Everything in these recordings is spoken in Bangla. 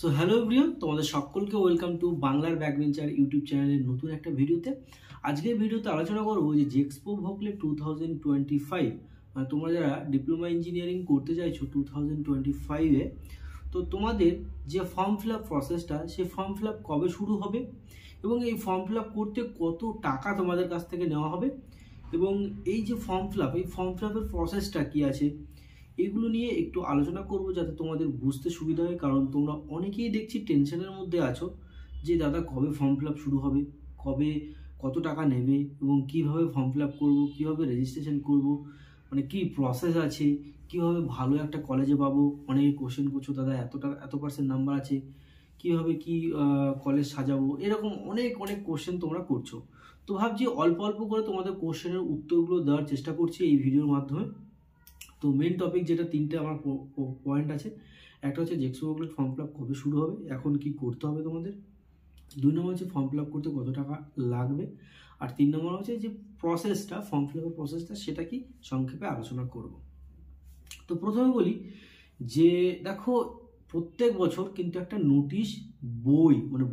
সো হ্যালো এভরিওয়ান, তোমাদের সকলকে ওয়েলকাম টু বাংলার ব্যাকবেঞ্চার ইউটিউব চ্যানেলের নতুন একটা ভিডিওতে। আজকের ভিডিওতে আলোচনা করবো যে জেক্সপো ভোকলে 2025, মানে তোমরা যারা ডিপ্লোমা ইঞ্জিনিয়ারিং করতে চাইছো 2025-এ, তো তোমাদের যে ফর্ম ফিল আপ প্রসেসটা, সেই ফর্ম ফিল আপ কবে শুরু হবে এবং এই ফর্ম ফিল আপ করতে কত টাকা তোমাদের কাছ থেকে নেওয়া হবে এবং এই যে ফর্ম ফিল আপ, এই ফর্ম ফিল আপের প্রসেসটা কী আছে, এগুলো নিয়ে একটু আলোচনা করব যাতে তোমাদের বুঝতে সুবিধা হয়। কারণ তোমরা অনেকেই দেখছি টেনশনের মধ্যে আছো যে দাদা কবে ফর্ম ফিল আপ শুরু হবে, কবে কত টাকা নেবে এবং কিভাবে ফর্ম ফিল আপ করবো, কীভাবে রেজিস্ট্রেশন করব, মানে কি প্রসেস আছে, কিভাবে ভালো একটা কলেজে পাবো। অনেকে কোশ্চেন করছো দাদা এত পার্সেন্ট নাম্বার আছে, কিভাবে কি কলেজ সাজাবো, এরকম অনেক অনেক কোশ্চেন তোমরা করছো। তো ভাবছি অল্প অল্প করে তোমাদের কোশ্চেনের উত্তরগুলো দেওয়ার চেষ্টা করছি এই ভিডিওর মাধ্যমে। তো মেন টপিক যেটা তিনটে আমার পয়েন্ট আছে, একটা হচ্ছে জেক্সপো ভোকলে ফর্ম ফিল আপ কবে শুরু হবে, এখন কি করতে হবে তোমাদের, 2 নম্বর হচ্ছে ফর্ম ফিল আপ করতে কত টাকা লাগবে, আর 3 নম্বর হচ্ছে যে প্রসেসটা, ফর্ম ফিল আপের প্রসেসটা, সেটা কি সংক্ষেপে আলোচনা করব। তো প্রথমে বলি যে দেখো, প্রত্যেক বছর কিন্তু একটা নোটিশ বই, মানে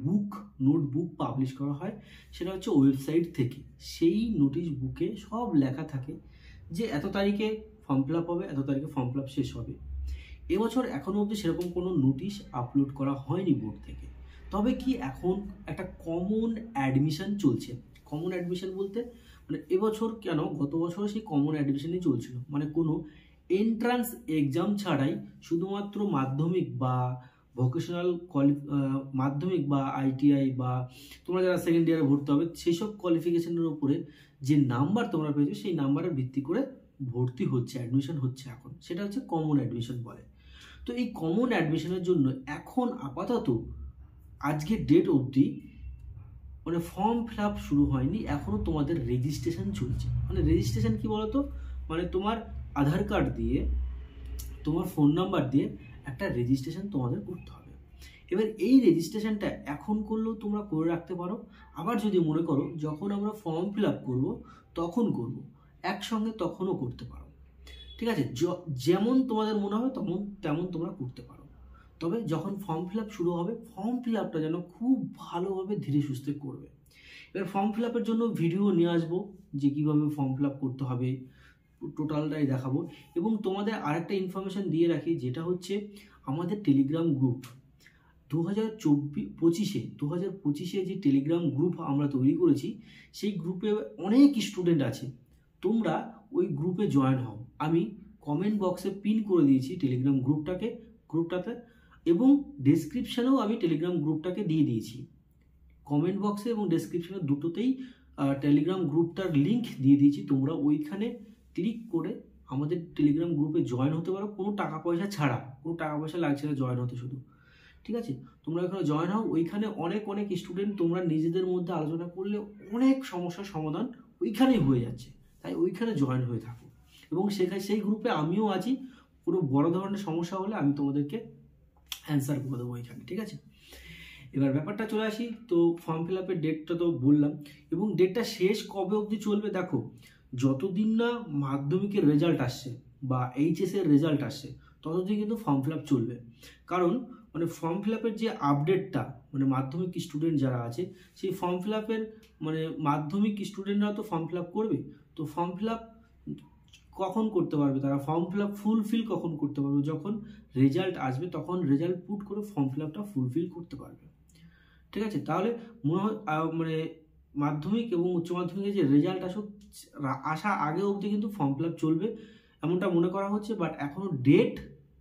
নোটবুক পাবলিশ করা হয়, সেটা হচ্ছে ওয়েবসাইট থেকে। সেই নোটিশ বুকে সব লেখা থাকে যে এত তারিখে ফর্ম ফিল আপ হবে, এত তারিখে ফর্ম ফিল আপ শেষ হবে। এবছর এখনও অবধি সেরকম কোনো নোটিশ আপলোড করা হয়নি বোর্ড থেকে। তবে কি এখন একটা কমন অ্যাডমিশন চলছে। কমন অ্যাডমিশন বলতে মানে এবছর কেন, গত বছর সেই কমন অ্যাডমিশনই চলছিল, মানে কোনো এন্ট্রান্স এক্সাম ছাড়াই শুধুমাত্র মাধ্যমিক বা ভোকেশনাল মাধ্যমিক বা আইটিআই বা তোমরা যারা সেকেন্ড ইয়ারে ভর্তি হবে সেই সব কোয়ালিফিকেশনের উপরে যে নাম্বার তোমরা পেয়েছো সেই নাম্বারের ভিত্তি করে ভর্তি হচ্ছে, অ্যাডমিশন হচ্ছে এখন, সেটা হচ্ছে কমন অ্যাডমিশন বলে। তো এই কমন অ্যাডমিশনের জন্য এখন আপাতত আজকের ডেট অবধি মানে ফর্ম ফিল আপ শুরু হয়নি, এখনও তোমাদের রেজিস্ট্রেশন চলছে। মানে রেজিস্ট্রেশন কি বলতো, মানে তোমার আধার কার্ড দিয়ে, তোমার ফোন নাম্বার দিয়ে একটা রেজিস্ট্রেশন তোমাদের করতে হবে। এবার এই রেজিস্ট্রেশনটা এখন করলেও তোমরা করে রাখতে পারো, আবার যদি মনে করো যখন আমরা ফর্ম ফিল আপ করবো তখন করবো, একসঙ্গে তখনও করতে পারো। ঠিক আছে, যেমন তোমাদের মনে হবে তেমন তোমরা করতে পারো। তবে যখন ফর্ম ফিল আপ শুরু হবে, ফর্ম ফিল আপটা যেন খুব ভালোভাবে ধীরে সুস্থে করবে। এবার ফর্ম ফিল আপের জন্য ভিডিও নিয়ে আসবো যে কীভাবে ফর্ম ফিল আপ করতে হবে, টোটালটাই দেখাবো। এবং তোমাদের আরেকটা ইনফরমেশান দিয়ে রাখি, যেটা হচ্ছে আমাদের টেলিগ্রাম গ্রুপ 2025-এ যে টেলিগ্রাম গ্রুপ আমরা তৈরি করেছি, সেই গ্রুপে অনেক স্টুডেন্ট আছে, তোমরা ওই গ্রুপে জয়েন হও। আমি কমেন্ট বক্সে পিন করে দিয়েছি টেলিগ্রাম গ্রুপটাতে, এবং ডেসক্রিপশানেও আমি টেলিগ্রাম গ্রুপটাকে দিয়ে দিয়েছি। কমেন্ট বক্সে এবং ডেসক্রিপশানে দুটোতেই টেলিগ্রাম গ্রুপটার লিঙ্ক দিয়ে দিয়েছি, তোমরা ওইখানে ক্লিক করে আমাদের টেলিগ্রাম গ্রুপে জয়েন হতে পারো, কোনো টাকা পয়সা ছাড়া, কোনো টাকা পয়সা লাগছে না জয়েন হতে শুধু। ঠিক আছে, তোমরা এখানে জয়েন হও। ওইখানে অনেক স্টুডেন্ট, তোমরা নিজেদের মধ্যে আলোচনা করলে অনেক সমস্যার সমাধান ওইখানেই হয়ে যাচ্ছে, তাই ওইখানে জয়েন হয়ে থাকো। এবং সেই গ্রুপে আমিও আছি, কোনো বড় ধরনের সমস্যা হলে আমি তোমাদেরকে অ্যান্সার করে দেবো ওইখানে। ঠিক আছে, এবার ব্যাপারটা চলে আসি। তো ফর্ম ফিল আপের ডেটটা তো বললাম, এবং ডেটটা শেষ কবে অবধি চলবে দেখো, যতদিন না মাধ্যমিকের রেজাল্ট আসছে বা এইচএসের রেজাল্ট আসছে ততদিন কিন্তু ফর্ম ফিল আপ চলবে। কারণ মানে ফর্ম ফিল আপের যে আপডেটটা, মানে মাধ্যমিক স্টুডেন্ট যারা আছে সেই ফর্ম ফিল আপের, মানে মাধ্যমিক স্টুডেন্টরা তো ফর্ম ফিল আপ করবে, তো ফর্ম ফিল আপ কখন করতে পারবে তারা, ফর্ম ফিল আপ ফুলফিল কখন করতে পারবে, যখন রেজাল্ট আসবে তখন রেজাল্ট পুট করে ফর্ম ফিল আপটা ফুলফিল করতে পারবে। ঠিক আছে, তাহলে মনে হয় মানে মাধ্যমিক এবং উচ্চ মাধ্যমিকের যে রেজাল্ট আসা আগে অবধি কিন্তু ফর্ম ফিল আপ চলবে এমনটা মনে করা হচ্ছে। বাট এখনও ডেট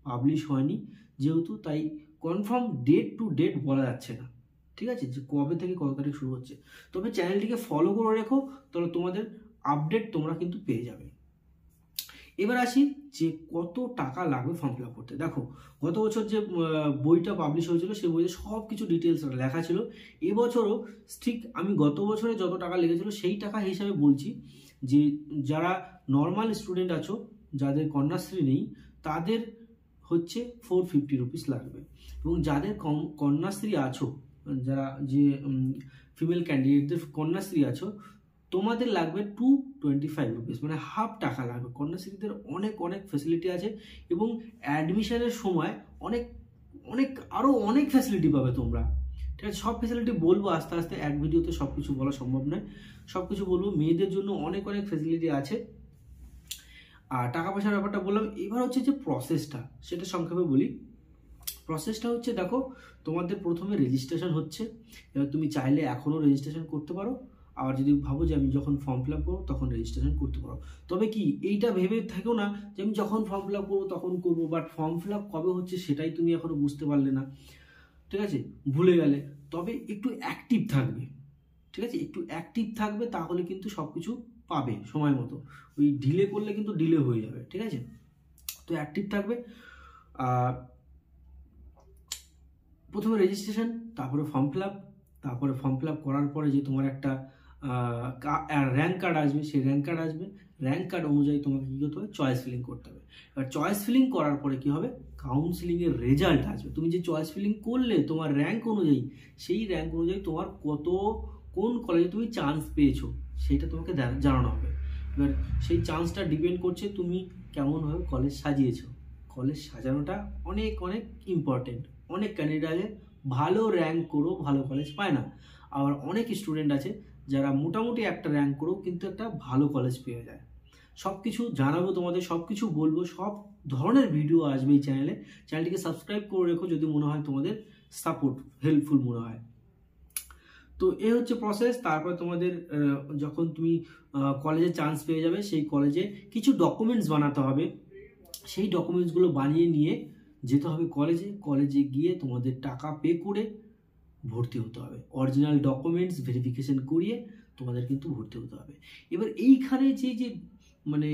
পাবলিশ হয়নি যেহেতু, তাই কনফার্ম ডেট টু ডেট বলা যাচ্ছে না। ঠিক আছে, যে কবে থেকে কত তারিখ শুরু হচ্ছে। তবে চ্যানেলটিকে ফলো করে রেখো, তাহলে তোমাদের আপডেট তোমরা কিন্তু পেয়ে যাবে। এবার আসি যে কত টাকা লাগবে ফর্ম ফিল আপ করতে। দেখো, গত বছর যে বইটা পাবলিশ হয়েছিল সেই বইতে সব কিছু ডিটেলস লেখা ছিল। এবছরও ঠিক আমি গত বছরে যত টাকা লেগেছিল সেই টাকা হিসাবে বলছি, যে যারা নর্মাল স্টুডেন্ট আছো, যাদের কন্যাশ্রী নেই, তাদের হচ্ছে 450 রুপিস লাগবে। এবং যাদের কন্যাশ্রী আছো, যারা যে ফিমেল ক্যান্ডিডেটদের কন্যাশ্রী আছো, তোমাদের লাগবে 225 রুপিস, মানে হাফ টাকা লাগবে। কন্যাশ্রীদের অনেক ফেসিলিটি আছে এবং অ্যাডমিশনের সময় আরও অনেক ফ্যাসিলিটি পাবে তোমরা, ঠিক আছে। সব ফ্যাসিলিটি বলবো আস্তে আস্তে, এক ভিডিওতে সব কিছু বলা সম্ভব নয়, সব কিছু বলবো। মেয়েদের জন্য অনেক ফ্যাসিলিটি আছে। আর টাকা পয়সার ব্যাপারটা বললাম। এবার হচ্ছে যে প্রসেসটা, সেটা সংক্ষেপে বলি। প্রসেসটা হচ্ছে, দেখো তোমাদের প্রথমে রেজিস্ট্রেশন হচ্ছে। এবার তুমি চাইলে এখনও রেজিস্ট্রেশন করতে পারো, আবার যদি ভাবো যে আমি যখন ফর্ম ফিল আপ করবো তখন রেজিস্ট্রেশন করতে পারো। তবে কি এইটা ভেবে থাকো না যে আমি যখন ফর্ম ফিল আপ করবো তখন করবো, বাট ফর্ম ফিল আপ কবে হচ্ছে সেটাই তুমি এখনো বুঝতে পারলে না, ঠিক আছে, ভুলে গেলে। তবে একটু অ্যাক্টিভ থাকবে, ঠিক আছে, একটু অ্যাক্টিভ থাকবে, তাহলে কিন্তু সব কিছু পাবে সময় মতো। ওই ডিলে করলে কিন্তু ডিলে হয়ে যাবে, ঠিক আছে। তো অ্যাক্টিভ থাকবে। প্রথমে রেজিস্ট্রেশন, তারপরে ফর্ম ফিল আপ, তারপরে ফর্ম ফিল আপ করার পরে যে তোমার একটা র্যাঙ্ক কার্ড আসবে, সেই র্যাঙ্ক কার্ড আসবে। র্যাঙ্ক কার্ড অনুযায়ী তোমাকে কী করতে হবে, চয়েস ফিলিং করতে হবে। এবার চয়েস ফিলিং করার পরে কী হবে, কাউন্সিলিংয়ের রেজাল্ট আসবে। তুমি যে চয়েস ফিলিং করলে তোমার র্যাঙ্ক অনুযায়ী, সেই র্যাঙ্ক অনুযায়ী তোমার কোন কলেজে তুমি চান্স পেয়েছো সেইটা তোমাকে জানানো হবে। এবার সেই চান্সটা ডিপেন্ড করছে তুমি কেমনভাবে কলেজ সাজিয়েছো। কলেজ সাজানোটা অনেক ইম্পর্টেন্ট। অনেক ক্যান্ডিডেট আছে ভালো র্যাঙ্ক করেও ভালো কলেজ পায় না, আবার অনেক স্টুডেন্ট আছে যারা মোটামুটি একটা র্যাঙ্ক করেও কিন্তু একটা ভালো কলেজ পেয়ে যায়। সব কিছু জানাবো তোমাদের, সব কিছু বলবো, সব ধরনের ভিডিও আসবে এই চ্যানেলে। চ্যানেলটিকে সাবস্ক্রাইব করে রেখো যদি মনে হয় তোমাদের সাপোর্ট হেল্পফুল মনে হয়। তো এই হচ্ছে প্রসেস। তারপরে তোমাদের যখন তুমি কলেজে চান্স পেয়ে যাবে, সেই কলেজে কিছু ডকুমেন্টস বানাতে হবে। সেই ডকুমেন্টসগুলো বানিয়ে নিয়ে যেতে হবে কলেজে গিয়ে তোমাদের টাকা পে করে ভর্তি হতে হবে। অরিজিনাল ডকুমেন্টস ভেরিফিকেশন করিয়ে তোমাদের কিন্তু ভর্তি হতে হবে। এবার এইখানে যে মানে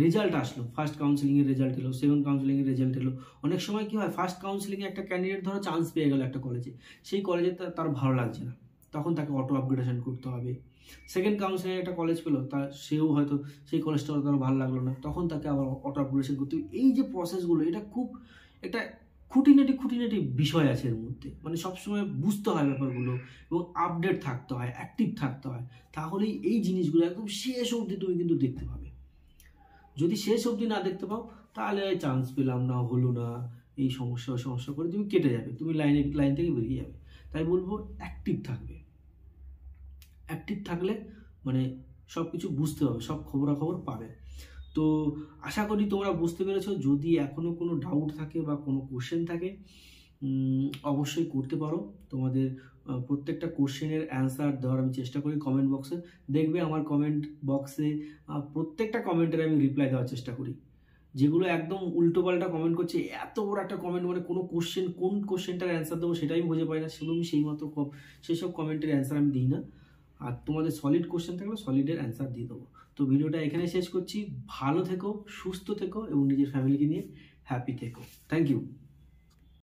রেজাল্ট আসলো, ফার্স্ট কাউন্সিলিংয়ের রেজাল্ট এলো, সেকেন্ড কাউন্সিলিংয়ের রেজাল্ট এলো। অনেক সময় কি হয়, ফার্স্ট কাউন্সিলিংয়ে একটা ক্যান্ডিডেট ধরো চান্স পেয়ে গেল একটা কলেজে, সেই কলেজে তার ভালো লাগছে না, তখন তাকে অটো আপগ্রেডেশন করতে হবে। সেকেন্ড কাউন্সিলিংয়ে একটা কলেজ পেলো, সেও হয়তো সেই কলেজটা তার ভালো লাগলো না, তখন তাকে আবার অটো আপগ্রেডেশন করতে হবে। এই যে প্রসেসগুলো, এটা খুব একটা খুঁটিনাটি বিষয় আছে এর মধ্যে। মানে সবসময় বুঝতে হয় ব্যাপারগুলো, এবং আপডেট থাকতে হয়, অ্যাক্টিভ থাকতে হয়। তাহলেই এই জিনিসগুলো একদম শেষ অবধি তুমি কিন্তু দেখতে পাবে। যদি শেষ অবধি না দেখতে পাও, তাহলে চান্স পেলাম না, হলো না, এই সমস্যা করে তুমি কেটে যাবে, তুমি লাইন থেকে বেরিয়ে যাবে। তাই বলবো অ্যাক্টিভ থাকবে। অ্যাক্টিভ থাকলে মানে সব কিছু বুঝতে পাবে, সব খবরাখবর পাবে। তো আশা করি তোমরা বুঝতে পেরেছো। যদি এখনও কোনো ডাউট থাকে বা কোনো কোশ্চেন থাকে, অবশ্যই করতে পারো। তোমাদের প্রত্যেকটা কোশ্চেনের অ্যান্সার দেওয়ার আমি চেষ্টা করি কমেন্ট বক্সে। দেখবে আমার কমেন্ট বক্সে প্রত্যেকটা কমেন্টের আমি রিপ্লাই দেওয়ার চেষ্টা করি। যেগুলো একদম উল্টোপাল্টা কমেন্ট করছে, এত বড় একটা কমেন্ট, মানে কোন কোশ্চেনটার অ্যান্সার দেবো সেটাই আমি বুঝে পাই না, সেগুলো আমি সেই সব কমেন্টের অ্যান্সার আমি দিই না। আর তোমাদের সলিড কোশ্চেন থাকলে সলিডের অ্যান্সার দিয়ে দেবো। তো ভিডিওটা এখানে শেষ করছি। ভালো থেকো, সুস্থ থেকো এবং নিজের ফ্যামিলিকে নিয়ে হ্যাপি থেকো। Thank you.